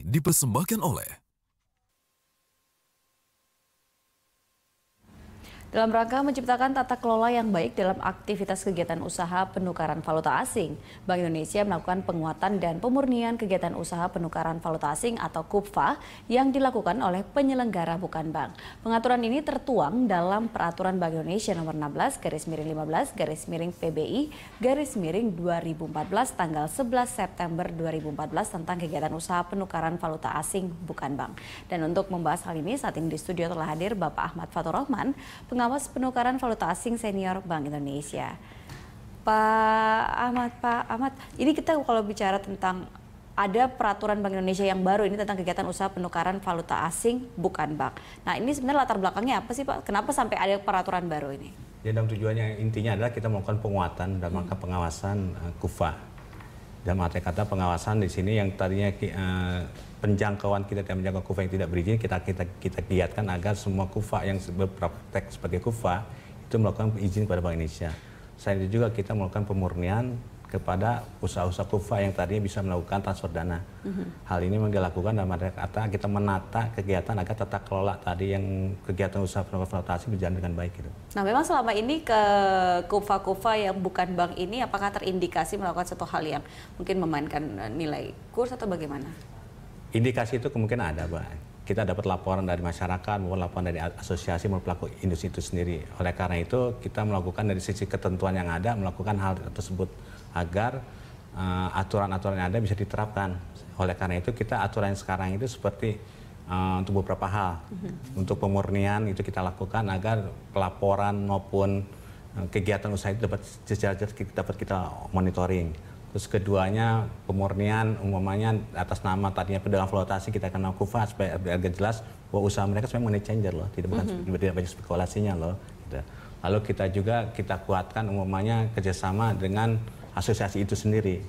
dipersembahkan oleh dalam rangka menciptakan tata kelola yang baik dalam aktivitas kegiatan usaha penukaran valuta asing, Bank Indonesia melakukan penguatan dan pemurnian kegiatan usaha penukaran valuta asing atau KUPVA yang dilakukan oleh penyelenggara bukan bank. Pengaturan ini tertuang dalam Peraturan Bank Indonesia Nomor 16/15/PBI/2014 tanggal 11 September 2014 tentang kegiatan usaha penukaran valuta asing bukan bank. Dan untuk membahas hal ini saat ini di studio telah hadir Bapak Ahmad Fathur-Rahman, pengawas penukaran valuta asing senior Bank Indonesia. Pak Ahmad, ini kita kalau bicara tentang ada peraturan Bank Indonesia yang baru ini tentang kegiatan usaha penukaran valuta asing bukan bank. Nah, ini sebenarnya latar belakangnya apa sih, Pak? Kenapa sampai ada peraturan baru ini? Ya, dalam tujuannya intinya adalah kita melakukan penguatan dalam rangka pengawasan KUPVA. Dalam arti kata pengawasan di sini yang tadinya penjangkauan kita tidak menjangkau KUPVA yang tidak berizin, kita giatkan agar semua KUPVA yang berpraktek sebagai KUPVA itu melakukan izin kepada Bank Indonesia. Selain itu juga kita melakukan pemurnian kepada usaha-usaha KUPVA yang tadinya bisa melakukan transfer dana. Hal ini memang dilakukan dalam arti kata kita menata kegiatan agar tata kelola tadi yang kegiatan usaha penukaran valuta asing berjalan dengan baik gitu. Nah, memang selama ini ke KUPVA yang bukan bank ini apakah terindikasi melakukan satu hal yang mungkin memainkan nilai kurs atau bagaimana? Indikasi itu kemungkinan ada, Pak. Kita dapat laporan dari masyarakat maupun laporan dari asosiasi maupun pelaku industri itu sendiri. Oleh karena itu kita melakukan dari sisi ketentuan yang ada melakukan hal tersebut agar aturan-aturan yang ada bisa diterapkan. Oleh karena itu kita aturan yang sekarang itu seperti untuk beberapa hal. Untuk pemurnian itu kita lakukan agar pelaporan maupun kegiatan usaha itu dapat kita monitoring. Terus keduanya pemurnian umumnya atas nama tadinya pedagang valuta asing kita kenal KUPVA supaya agak jelas bahwa usaha mereka sebenarnya money changer loh, tidak banyak spekulasinya loh. Gitu. Lalu kita kuatkan umumnya kerjasama dengan asosiasi itu sendiri.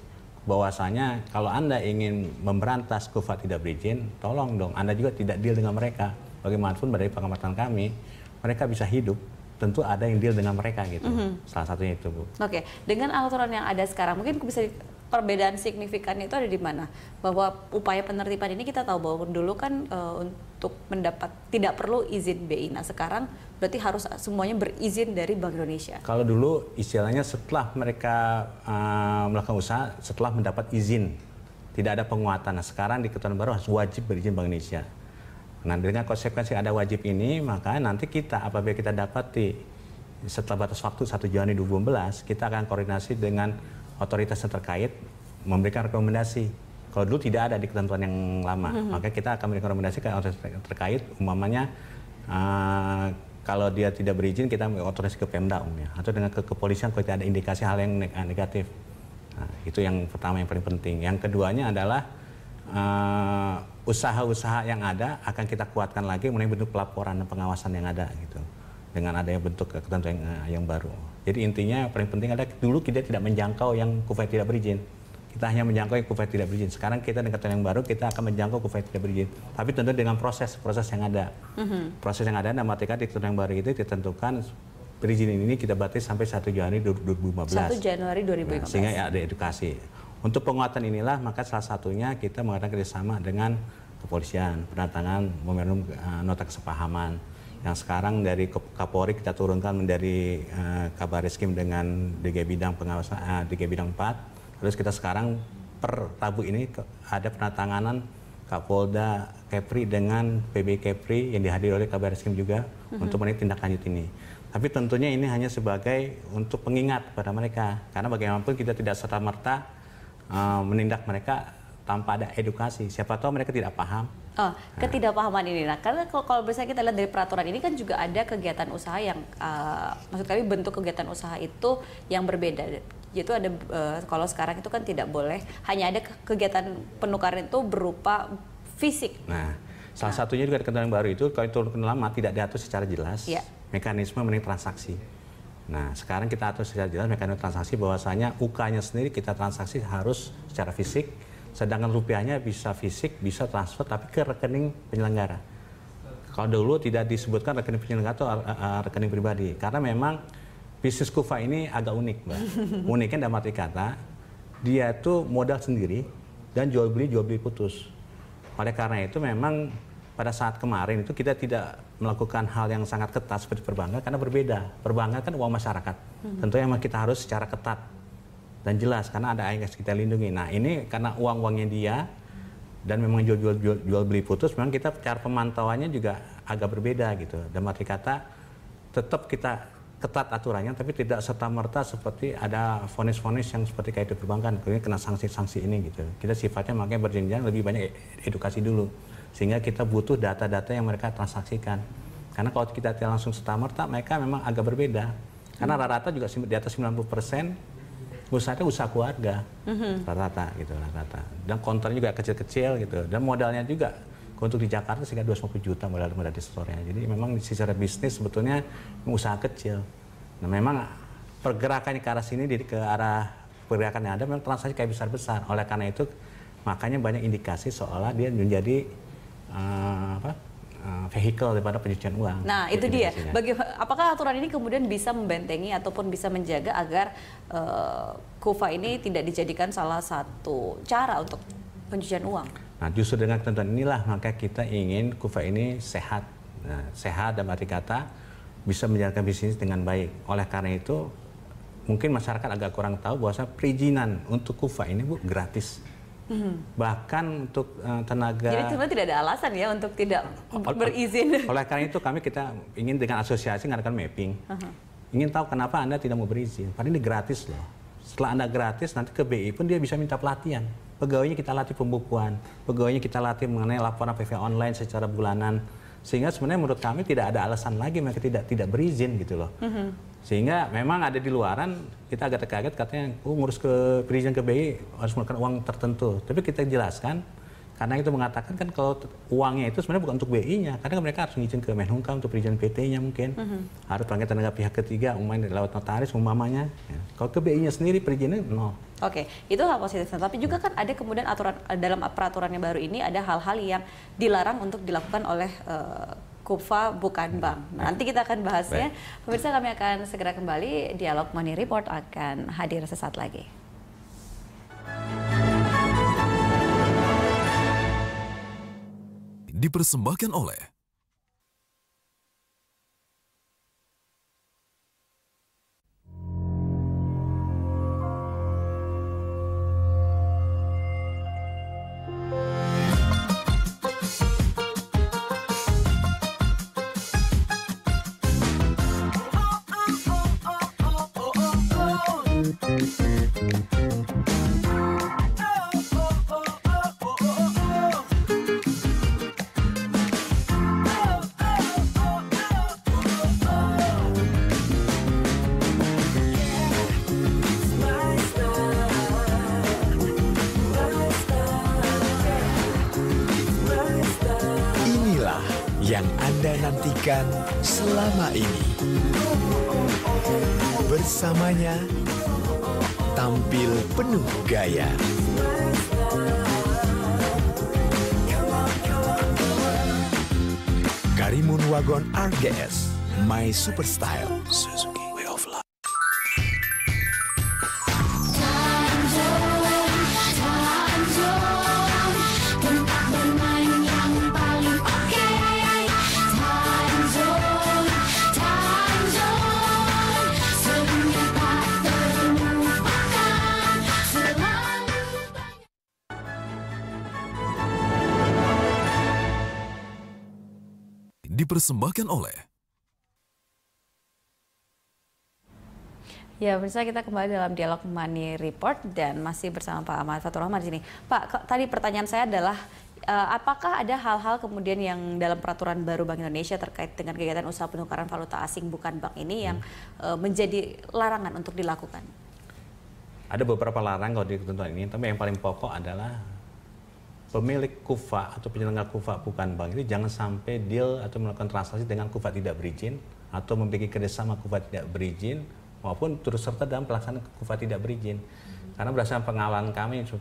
Bahwasanya kalau Anda ingin memberantas KUPVA tidak berizin, tolong dong Anda juga tidak deal dengan mereka. Bagaimanapun dari pengamatan kami, mereka bisa hidup. Tentu ada yang deal dengan mereka gitu. Salah satunya itu, Bu. Oke, dengan aturan yang ada sekarang mungkin bisa perbedaan signifikannya itu ada di mana? Bahwa upaya penertiban ini kita tahu bahwa dulu kan untuk mendapat tidak perlu izin BI. Nah, sekarang berarti harus semuanya berizin dari Bank Indonesia. Kalau dulu istilahnya setelah mereka melakukan usaha setelah mendapat izin, tidak ada penguatan. Nah, sekarang di ketentuan baru harus wajib berizin Bank Indonesia. Nah, dengan konsekuensi ada wajib ini, maka nanti kita apabila kita dapati setelah batas waktu 1 Januari 2015, kita akan koordinasi dengan otoritas yang terkait memberikan rekomendasi. Kalau dulu tidak ada di ketentuan yang lama, maka kita akan memberikan rekomendasi ke otoritas terkait, umpamanya kalau dia tidak berizin kita otoritas ke Pemda umumnya, atau dengan ke kepolisian kalau tidak ada indikasi hal yang negatif. Nah, itu yang pertama yang paling penting. Yang keduanya adalah usaha-usaha yang ada akan kita kuatkan lagi mengenai bentuk pelaporan dan pengawasan yang ada gitu dengan adanya bentuk ketentuan yang baru. Jadi intinya paling penting adalah dulu kita tidak menjangkau yang KUPVA tidak berizin. Kita hanya menjangkau yang KUPVA tidak berizin. Sekarang kita dengan ketentuan yang baru kita akan menjangkau KUPVA tidak berizin. Tapi tentu dengan proses yang ada. Proses yang ada dalam arti kata di ketentuan yang baru itu ditentukan berizin ini kita batas sampai 1 Januari 2015. 1 Januari 2015. Nah, sehingga ya ada edukasi. Untuk penguatan inilah maka salah satunya kita mengadakan kerjasama dengan kepolisian, penandatangan memorandum nota kesepahaman yang sekarang dari Kapolri kita turunkan dari Kabar Reskrim dengan DG Bidang Pengawasan DG Bidang 4. Terus kita sekarang per Rabu ini ada penandatanganan Kapolda Kepri dengan PB Kepri yang dihadiri oleh Kabar Reskrim juga untuk menindak tindak lanjut ini. Tapi tentunya ini hanya sebagai untuk pengingat kepada mereka karena bagaimanapun kita tidak serta-merta menindak mereka tanpa ada edukasi. Siapa tahu mereka tidak paham. Ketidakpahaman ini. Nah, karena kalau misalnya kita lihat dari peraturan ini kan juga ada kegiatan usaha yang, maksud kami bentuk kegiatan usaha itu yang berbeda. Yaitu ada, kalau sekarang itu kan tidak boleh, hanya ada kegiatan penukaran itu berupa fisik. Nah, salah satunya juga di ketentuan baru itu, kalau itu lama tidak diatur secara jelas mekanisme mengenai transaksi. Nah, sekarang kita atur secara jelas mekanisme transaksi bahwasanya UK-nya sendiri kita transaksi harus secara fisik, sedangkan rupiahnya bisa fisik, bisa transfer tapi ke rekening penyelenggara. Kalau dulu tidak disebutkan rekening penyelenggara atau rekening pribadi, karena memang bisnis KUPVA ini agak unik, Mbak. Uniknya dalam arti kata, dia itu modal sendiri dan jual beli putus. Oleh karena itu memang pada saat kemarin itu kita tidak melakukan hal yang sangat ketat seperti perbankan karena berbeda. Perbankan kan uang masyarakat. Tentunya memang kita harus secara ketat dan jelas karena ada yang kita lindungi. Nah ini karena uang-uangnya dia dan memang jual beli putus, memang kita cara pemantauannya juga agak berbeda gitu. Dan arti kata tetap kita ketat aturannya, tapi tidak serta-merta seperti ada vonis-vonis yang seperti kayak di perbankan, kemudian kena sanksi-sanksi ini gitu. Kita sifatnya makanya berjenjang lebih banyak edukasi dulu, sehingga kita butuh data-data yang mereka transaksikan. Karena kalau kita langsung serta-merta, mereka memang agak berbeda. Karena rata-rata juga di atas 90% usahanya usaha keluarga, rata-rata gitu, rata-rata. Dan konternya juga kecil-kecil gitu, dan modalnya juga untuk di Jakarta sekitar 250 juta modal di store-nya. Jadi memang secara bisnis sebetulnya usaha kecil. Nah memang pergerakannya ke arah sini, ke arah pergerakan yang ada memang transaksi kayak besar-besar. Oleh karena itu makanya banyak indikasi seolah dia menjadi vehicle daripada pencucian uang. Nah itu dia. Apakah aturan ini kemudian bisa membentengi ataupun bisa menjaga agar KUFA ini tidak dijadikan salah satu cara untuk pencucian uang? Nah justru dengan ketentuan inilah maka kita ingin KUFA ini sehat. Nah, sehat dan arti kata bisa menjalankan bisnis dengan baik. Oleh karena itu mungkin masyarakat agak kurang tahu bahwa perizinan untuk KUFA ini Bu gratis. Bahkan untuk tenaga. Jadi sebenarnya tidak ada alasan ya untuk tidak berizin. Oleh karena itu kita ingin dengan asosiasi mengadakan mapping. Ingin tahu kenapa Anda tidak mau berizin. Padahal ini gratis loh. Setelah Anda gratis nanti ke BI pun dia bisa minta pelatihan. Pegawainya kita latih pembukuan, pegawainya kita latih mengenai laporan PV online secara bulanan. Sehingga sebenarnya menurut kami tidak ada alasan lagi mereka tidak berizin gitu loh. Sehingga memang ada di luaran kita agak terkaget katanya ngurus ke perizinan ke BI harus menggunakan uang tertentu. Tapi kita jelaskan karena itu mengatakan kan kalau uangnya itu sebenarnya bukan untuk BI-nya, karena mereka harus ngizin ke Menhumkam untuk perizinan PT-nya mungkin, harus panggil tenaga pihak ketiga, umpamanya lewat notaris umpamanya. Ya. Kalau ke BI-nya sendiri perizinannya nol. Oke, itu hal positifnya. Tapi juga kan ada kemudian aturan dalam peraturan yang baru ini ada hal-hal yang dilarang untuk dilakukan oleh KUFA bukan bank. Nah, nanti kita akan bahasnya. Pemirsa kami akan segera kembali. Dialog Money Report akan hadir sesaat lagi. Dipersembahkan oleh yang Anda nantikan selama ini. Bersamanya, tampil penuh gaya. Karimun Wagon RGS, My Super Style, Suzuki Way of Life. Dipersembahkan oleh Ya, pemirsa kita kembali dalam Dialog Money Report dan masih bersama Pak Ahmad Fathur Rahman di sini. Pak, tadi pertanyaan saya adalah apakah ada hal-hal kemudian yang dalam peraturan baru Bank Indonesia terkait dengan kegiatan usaha penukaran valuta asing bukan bank ini yang menjadi larangan untuk dilakukan? Ada beberapa larangan kalau di ketentuan ini, tapi yang paling pokok adalah pemilik KUFA atau penyelenggara KUFA bukan bank itu jangan sampai deal atau melakukan transaksi dengan KUFA tidak berizin atau memiliki kerjasama KUFA tidak berizin maupun turut serta dalam pelaksanaan KUFA tidak berizin. Karena berdasarkan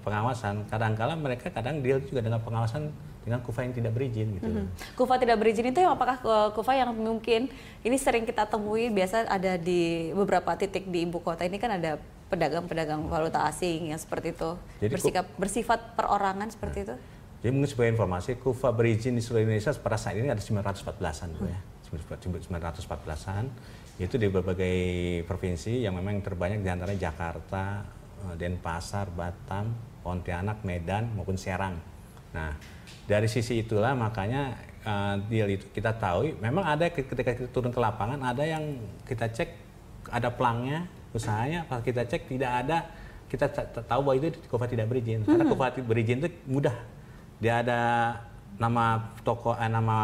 pengawasan, kadang-kala mereka deal juga dengan pengawasan dengan KUFA yang tidak berizin gitu. KUFA tidak berizin itu apakah KUFA yang mungkin ini sering kita temui biasa ada di beberapa titik di ibu kota ini kan ada pedagang-pedagang valuta asing yang seperti itu. Jadi bersifat perorangan seperti itu? Jadi mungkin sebagai informasi, KUFA berizin di seluruh Indonesia pada saat ini ada 914-an Bu ya. 914-an itu di berbagai provinsi yang memang terbanyak di antaranya Jakarta, Denpasar, Batam, Pontianak, Medan maupun Serang. Nah, dari sisi itulah makanya deal itu kita tahu memang ada ketika kita turun ke lapangan ada yang kita cek ada pelangnya usahanya, pas kita cek tidak ada, kita tahu bahwa itu KUFA tidak berizin. Karena KUFA berizin itu mudah. Dia ada nama toko, nama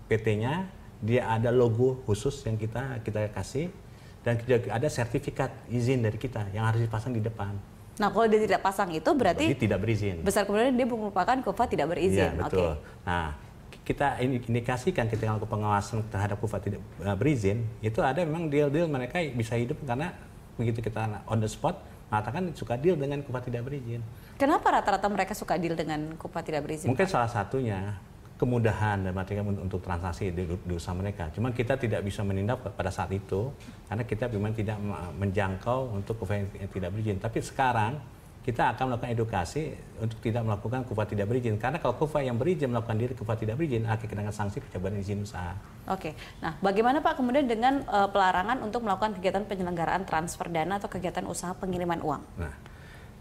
PT-nya, dia ada logo khusus yang kita kasih, dan ada sertifikat izin dari kita yang harus dipasang di depan. Nah, kalau dia tidak pasang itu berarti tidak berizin. Besar kemungkinan dia merupakan KUFA tidak berizin. Iya, betul. Nah, kita indikasikan ketika melakukan pengawasan terhadap KUFA tidak berizin, itu ada memang deal-deal mereka bisa hidup karena begitu kita on the spot mengatakan suka deal dengan KUFA tidak berizin. Kenapa rata-rata mereka suka deal dengan KUFA tidak berizin? Mungkin salah satunya kemudahan dan mereka untuk transaksi di usaha mereka. Cuma kita tidak bisa menindak pada saat itu karena kita memang tidak menjangkau untuk KUFA yang tidak berizin. Tapi sekarang kita akan melakukan edukasi untuk tidak melakukan KUFA tidak berizin. Karena kalau KUFA yang berizin melakukan diri KUFA tidak berizin akan kenakan sanksi pencabutan izin usaha. Oke. Nah, bagaimana Pak kemudian dengan pelarangan untuk melakukan kegiatan penyelenggaraan transfer dana atau kegiatan usaha pengiriman uang? Nah,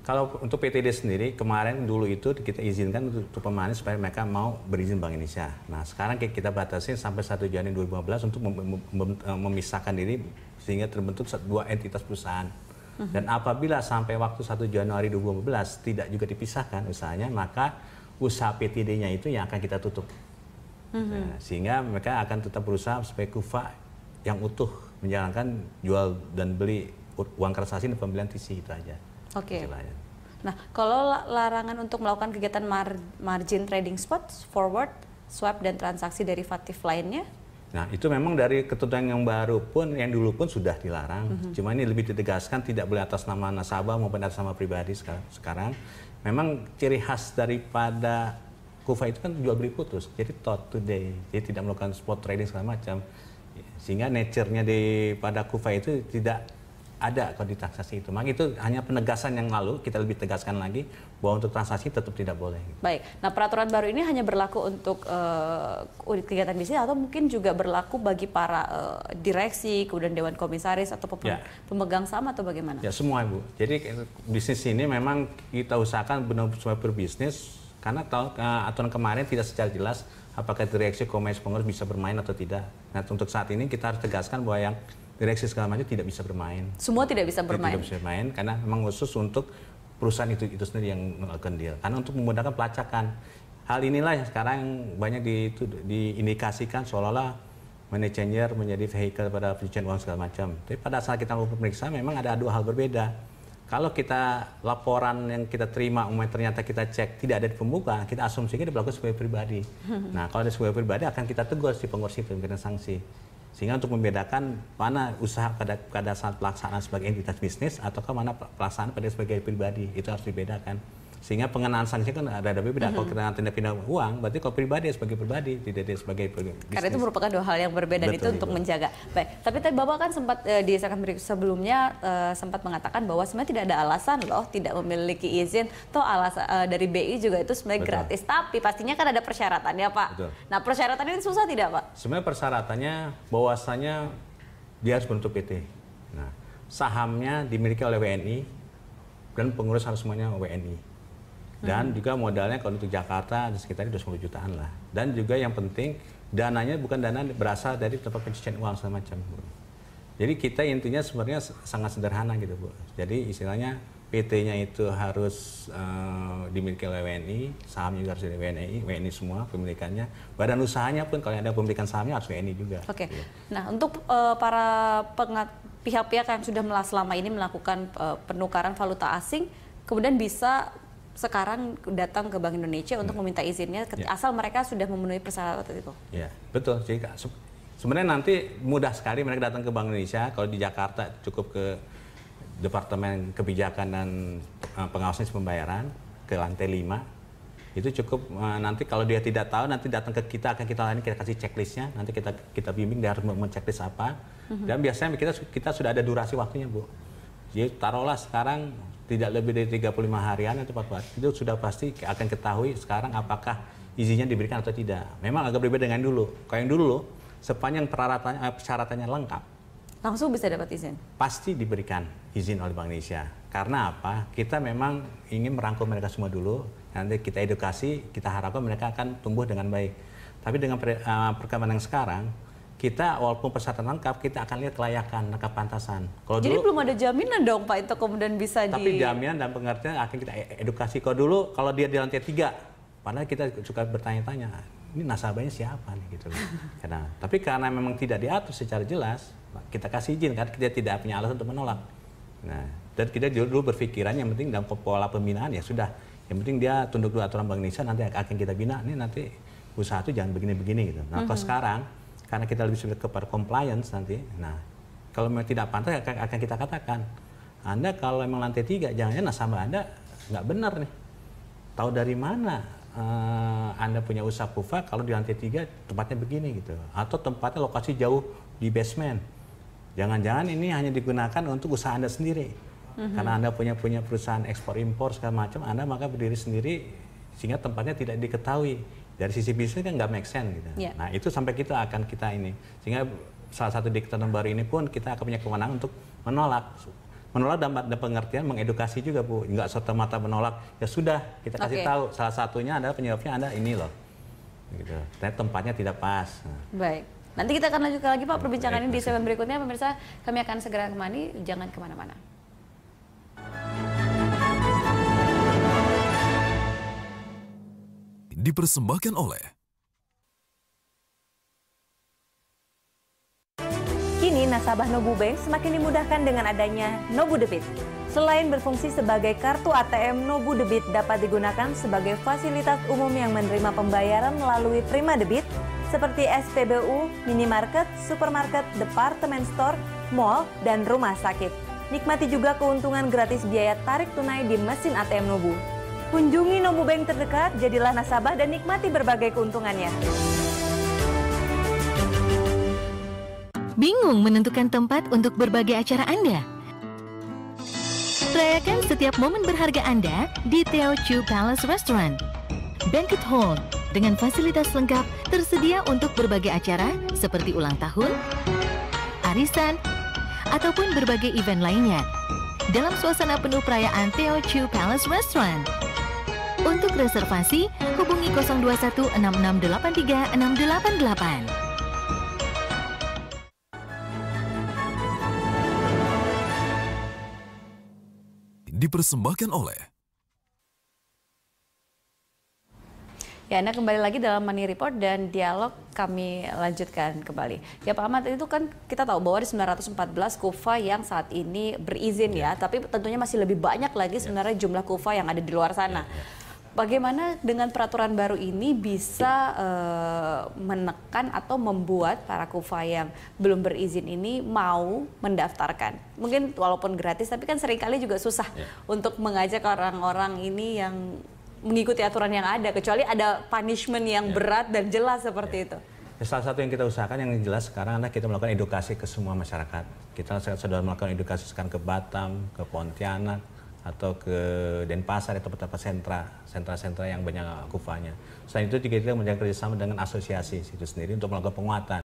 kalau untuk PTD sendiri, kemarin dulu itu kita izinkan untuk pemain supaya mereka mau berizin Bank Indonesia. Nah, sekarang kita batasin sampai 1 Januari 2015 untuk memisahkan diri sehingga terbentuk dua entitas perusahaan. Dan apabila sampai waktu 1 Januari 2015 tidak juga dipisahkan usahanya, maka usaha PTD-nya itu yang akan kita tutup. Nah, sehingga mereka akan tetap berusaha supaya KUFA yang utuh menjalankan jual dan beli uang transaksi dan pembelian TC itu aja. Oke. Nah, kalau larangan untuk melakukan kegiatan margin trading spot, forward, swap, dan transaksi derivatif lainnya? Nah, itu memang dari ketentuan yang baru pun, yang dulu pun sudah dilarang. Cuma ini lebih ditegaskan tidak boleh atas nama nasabah maupun atas nama pribadi sekarang. Memang ciri khas daripada KUFA itu kan jual beli putus, jadi tot today, jadi tidak melakukan spot trading segala macam. Sehingga nature-nya pada KUFA itu tidak ada kalau di transaksi itu. Maka itu hanya penegasan yang lalu, kita lebih tegaskan lagi bahwa untuk transaksi tetap tidak boleh. Baik, nah peraturan baru ini hanya berlaku untuk unit kegiatan bisnis atau mungkin juga berlaku bagi para direksi, kemudian dewan komisaris atau pemegang saham atau bagaimana? Ya semua Bu. Jadi bisnis ini memang kita usahakan benar-benar berbisnis karena aturan kemarin tidak secara jelas apakah direksi, komisaris, pengurus bisa bermain atau tidak. Nah untuk saat ini kita harus tegaskan bahwa yang direksi segala macam tidak bisa bermain. Semua tidak bisa bermain? Tidak bisa bermain karena memang khusus untuk perusahaan itu sendiri yang melakukan deal. Karena untuk memudahkan pelacakan. Hal inilah yang sekarang banyak diindikasikan seolah-olah money changer menjadi vehicle pada pencucian uang segala macam. Tapi pada saat kita melakukan pemeriksaan memang ada dua hal berbeda. Kalau kita laporan yang kita terima, ternyata kita cek tidak ada di pembuka, kita asumsikan dia berlaku sebagai pribadi. Nah kalau ada sebagai pribadi akan kita tegur si pengurus itu, memberikan sanksi. Sehingga untuk membedakan mana usaha pada saat pelaksanaan sebagai entitas bisnis ataukah mana pelaksanaan pada sebagai pribadi, itu harus dibedakan. Sehingga pengenaan sanksi kan ada berbeda. Kalau kita tindak pidana uang, berarti kalau pribadi sebagai pribadi, tidak sebagai bisnis. Karena itu merupakan dua hal yang berbeda. Betul, itu untuk menjaga. Baik, tapi tadi Bapak kan sempat di segmen berikut sebelumnya sempat mengatakan bahwa sebenarnya tidak ada alasan loh tidak memiliki izin. Toh alasan dari BI juga itu sebenarnya gratis. Tapi pastinya kan ada persyaratannya Pak. Betul. Nah persyaratannya ini susah tidak Pak? Sebenarnya persyaratannya bahwasanya dia harus bentuk PT. Nah sahamnya dimiliki oleh WNI dan pengurus harus semuanya WNI. Dan juga modalnya kalau untuk Jakarta sekitar 20 jutaan lah. Dan juga yang penting dananya bukan dana berasal dari tempat pencucian uang segala macam. Jadi kita intinya sebenarnya sangat sederhana gitu Bu. Jadi istilahnya PT-nya itu harus dimiliki oleh WNI, sahamnya juga harus dari WNI semua pemilikannya. Badan usahanya pun kalau ada pemilikan sahamnya harus WNI juga. Oke. Gitu. Nah untuk para pihak-pihak yang sudah selama ini melakukan penukaran valuta asing, kemudian bisa sekarang datang ke Bank Indonesia untuk meminta izinnya asal mereka sudah memenuhi persyaratan itu. Ya, betul. Jadi sebenarnya nanti mudah sekali mereka datang ke Bank Indonesia. Kalau di Jakarta cukup ke Departemen Kebijakan dan Pengawasan Pembayaran ke lantai 5. Itu cukup nanti kalau dia tidak tahu nanti datang ke kita akan kita layani, kita kasih checklistnya. Nanti kita bimbing dia harus men-checklist apa. Dan biasanya kita sudah ada durasi waktunya Bu. Jadi taruhlah sekarang tidak lebih dari 35 harian atau 40 hari, itu sudah pasti akan ketahui sekarang apakah izinnya diberikan atau tidak. Memang agak berbeda dengan dulu. Kalau yang dulu sepanjang persyaratannya lengkap, langsung bisa dapat izin? Pasti diberikan izin oleh Bank Indonesia. Karena apa? Kita memang ingin merangkul mereka semua dulu, nanti kita edukasi, kita harapkan mereka akan tumbuh dengan baik. Tapi dengan perkembangan yang sekarang, kita walaupun persyaratan lengkap, kita akan lihat kelayakan, kepantasan. Kalau jadi dulu, belum ada jaminan dong Pak itu kemudian bisa tapi jaminan dan pengertian akan kita edukasi. Kalau dulu, kalau dia di lantai 3, padahal kita suka bertanya-tanya, ini nasabahnya siapa nih gitu. Tapi karena memang tidak diatur secara jelas, kita kasih izin karena kita tidak punya alasan untuk menolak. Nah, dan kita dulu berpikiran yang penting dalam pola pembinaan ya sudah, yang penting dia tunduk dulu aturan Bank Indonesia, nanti akan kita bina. Ini nanti usaha itu jangan begini-begini gitu. Nah, kalau sekarang karena kita lebih sulit kepada compliance nanti, nah kalau memang tidak pantas akan kita katakan, Anda kalau memang lantai 3, jangan-jangan nasabah Anda nggak benar nih. Tahu dari mana Anda punya usaha kufa kalau di lantai 3 tempatnya begini gitu, atau tempatnya lokasi jauh di basement. Jangan-jangan ini hanya digunakan untuk usaha Anda sendiri. Karena Anda punya perusahaan ekspor impor segala macam, Anda maka berdiri sendiri sehingga tempatnya tidak diketahui. Dari sisi bisnis kan nggak make sense gitu. Yeah. Nah itu sampai kita ini. Sehingga salah satu di ketentuan baru ini pun kita akan punya kewenangan untuk menolak. Menolak dalam pengertian mengedukasi juga Bu. Nggak serta-merta menolak. Ya sudah kita kasih tahu. Salah satunya adalah penyebabnya Anda ini loh. Gitu. Dan tempatnya tidak pas. Baik. Nanti kita akan lanjutkan lagi Pak perbincangan ini di segmen berikutnya. Pemirsa, kami akan segera kembali. Jangan kemana-mana. Dipersembahkan oleh Kini nasabah Nobu Bank semakin dimudahkan dengan adanya Nobu Debit. Selain berfungsi sebagai kartu ATM, Nobu Debit dapat digunakan sebagai fasilitas umum yang menerima pembayaran melalui Prima Debit seperti SPBU, minimarket, supermarket, departemen store, mall, dan rumah sakit. Nikmati juga keuntungan gratis biaya tarik tunai di mesin ATM Nobu. Kunjungi Nobu Bank terdekat, jadilah nasabah dan nikmati berbagai keuntungannya. Bingung menentukan tempat untuk berbagai acara Anda? Rayakan setiap momen berharga Anda di Teochew Palace Restaurant. Banquet Hall dengan fasilitas lengkap tersedia untuk berbagai acara seperti ulang tahun, arisan, ataupun berbagai event lainnya. Dalam suasana penuh perayaan Teochew Palace Restaurant. Untuk reservasi, hubungi 021 6683 688. Dipersembahkan oleh Ya, Anda kembali lagi dalam Money Report dan dialog kami lanjutkan kembali. Ya Pak Ahmad, itu kan kita tahu bahwa di 914 kufa yang saat ini berizin ya, tapi tentunya masih lebih banyak lagi sebenarnya jumlah kufa yang ada di luar sana. Bagaimana dengan peraturan baru ini bisa menekan atau membuat para kufa yang belum berizin ini mau mendaftarkan? Mungkin walaupun gratis, tapi kan seringkali juga susah untuk mengajak orang-orang ini yang mengikuti aturan yang ada, kecuali ada punishment yang berat dan jelas seperti itu. Salah satu yang kita usahakan yang jelas sekarang adalah kita melakukan edukasi ke semua masyarakat. Kita sudah melakukan edukasi sekarang ke Batam, ke Pontianak, atau ke Denpasar atau beberapa sentra yang banyak kufanya. Selain itu juga kita menjaga kerjasama dengan asosiasi itu sendiri untuk melakukan penguatan.